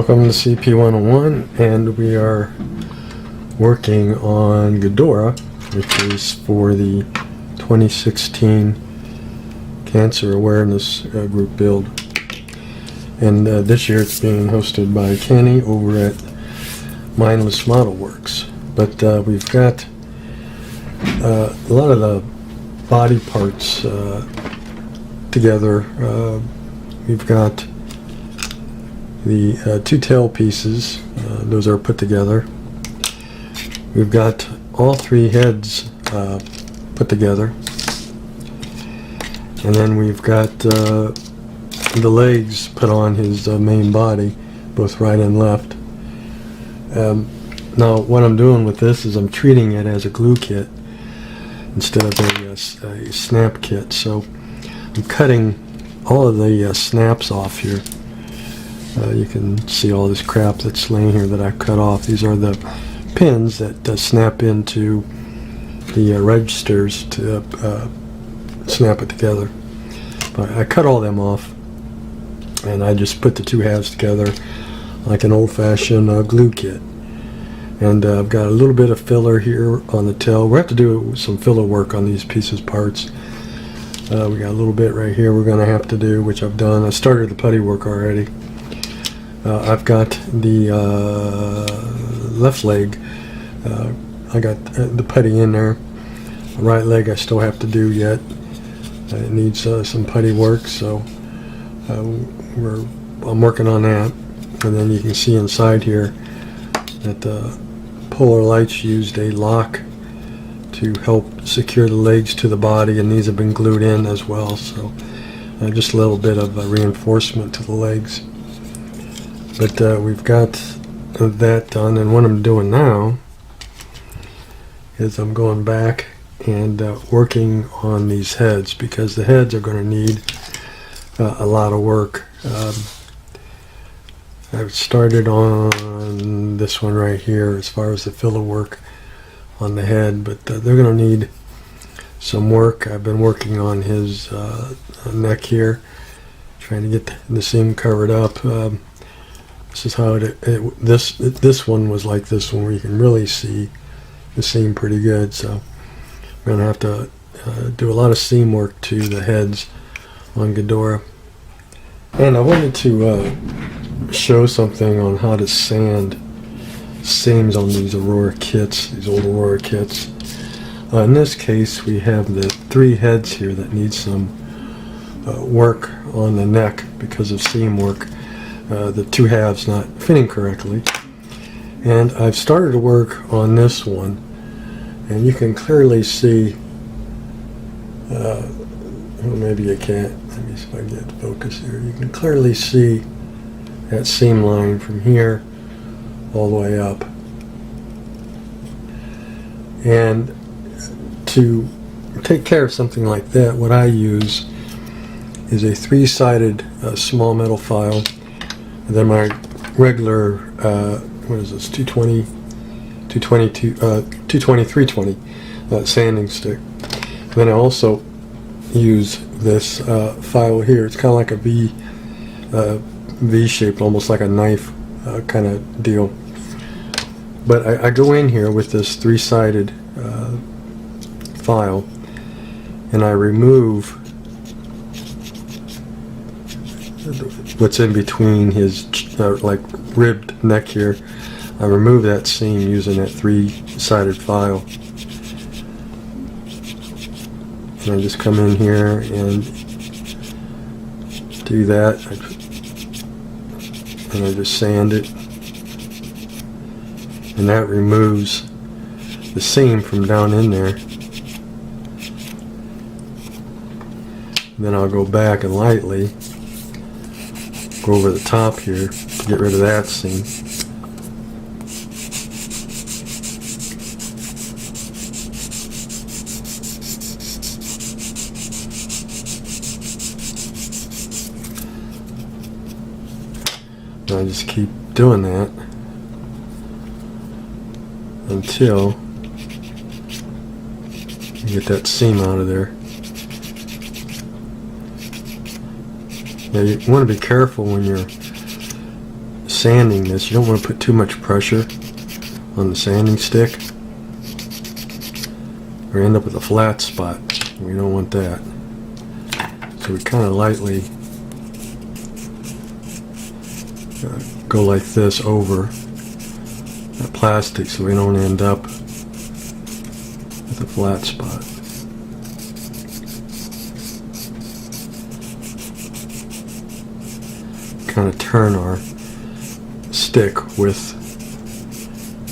Welcome to CP101, and we are working on Ghidorah, which is for the 2016 Cancer Awareness Group build. And this year it's being hosted by Kenny over at Mindless Model Works. But we've got a lot of the body parts together. We've got the two tail pieces, those are put together. We've got all three heads put together, and then we've got the legs put on his main body, both right and left. Now what I'm doing with this is I'm treating it as a glue kit instead of a snap kit, so I'm cutting all of the snaps off here. You can see all this crap that's laying here that I cut off. These are the pins that snap into the registers to snap it together. But I cut all them off, and I just put the two halves together like an old-fashioned glue kit. And I've got a little bit of filler here on the tail. We'll have to do some filler work on these pieces parts. We got a little bit right here we're going to have to do, which I've done. I started the putty work already. I've got the left leg, I got the putty in there. The right leg I still have to do yet. It needs some putty work, so I'm working on that. And then you can see inside here that the Polar Lights used a lock to help secure the legs to the body, and these have been glued in as well, so just a little bit of reinforcement to the legs. But we've got that done, and what I'm doing now is I'm going back and working on these heads, because the heads are going to need a lot of work. I've started on this one right here as far as the filler work on the head, but they're going to need some work. I've been working on his neck here, trying to get the seam covered up. This is how this one was like this one, where you can really see the seam pretty good. So I'm going to have to do a lot of seam work to the heads on Ghidorah. And I wanted to show something on how to sand seams on these Aurora kits, these old Aurora kits. In this case, we have the three heads here that need some work on the neck because of seam work. The two halves not fitting correctly, and I've started to work on this one, and you can clearly see, well, maybe you can't, let me see if I can get focus here. You can clearly see that seam line from here all the way up. And to take care of something like that, what I use is a three-sided small metal file. And then my regular, what is this, 320 sanding stick. And then I also use this file here. It's kind of like a V-shaped, almost like a knife kind of deal. But I go in here with this three-sided file, and I remove what's in between his like ribbed neck here. I remove that seam using that three-sided file, and I just come in here and do that, and I just sand it, and that removes the seam from down in there. And then I'll go back and lightly go over the top here to get rid of that seam. And I just keep doing that until you get that seam out of there. Now you want to be careful when you're sanding this, you don't want to put too much pressure on the sanding stick or end up with a flat spot. We don't want that. So we kind of lightly go like this over that plastic so we don't end up with a flat spot. Kind of turn our stick with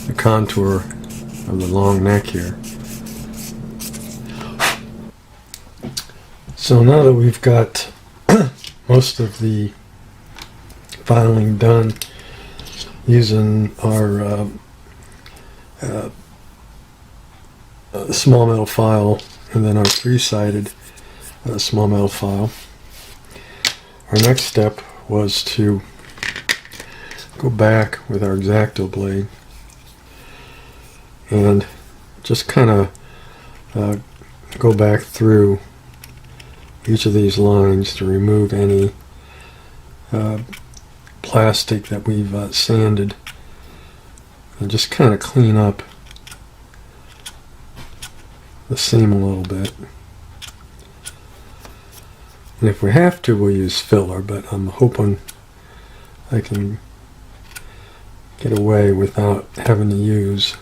the contour of the long neck here. So now that we've got most of the filing done using our small metal file and then our three-sided small metal file, our next step was to go back with our X-Acto blade and just kind of go back through each of these lines to remove any plastic that we've sanded, and just kind of clean up the seam a little bit. And if we have to, we'll use filler, but I'm hoping I can get away without having to use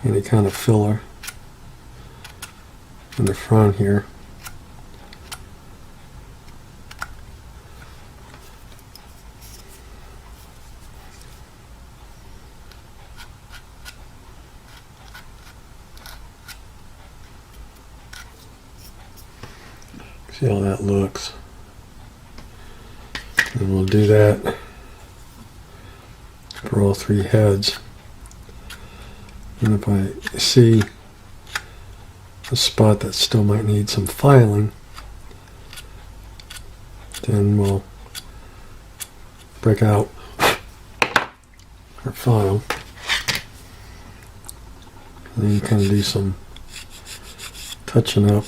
any kind of filler in the front here. See how that looks. And we'll do that for all three heads. And if I see a spot that still might need some filing, then we'll break out our file. And then you kind of do some touching up.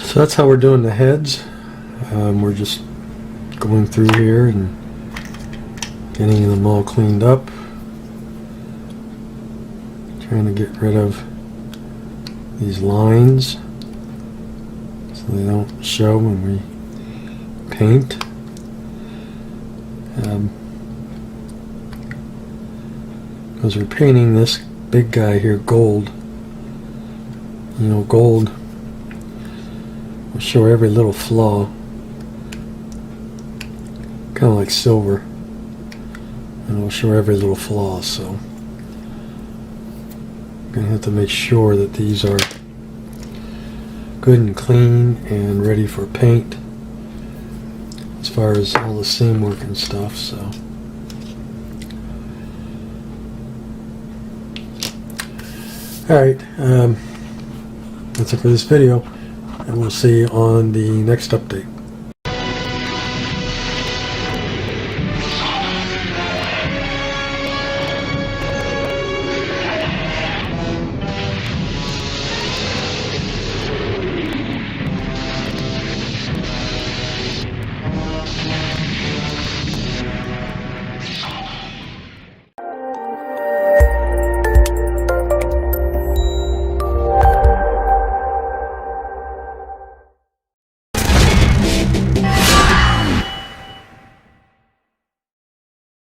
So that's how we're doing the heads. We're just going through here and getting them all cleaned up, trying to get rid of these lines so they don't show when we paint. Because we're painting this big guy here gold. You know, gold will show every little flaw, kind of like silver, and it'll show every little flaw. So I'm going to have to make sure that these are good and clean and ready for paint as far as all the seam work and stuff. So alright, that's it for this video, and we'll see you on the next update.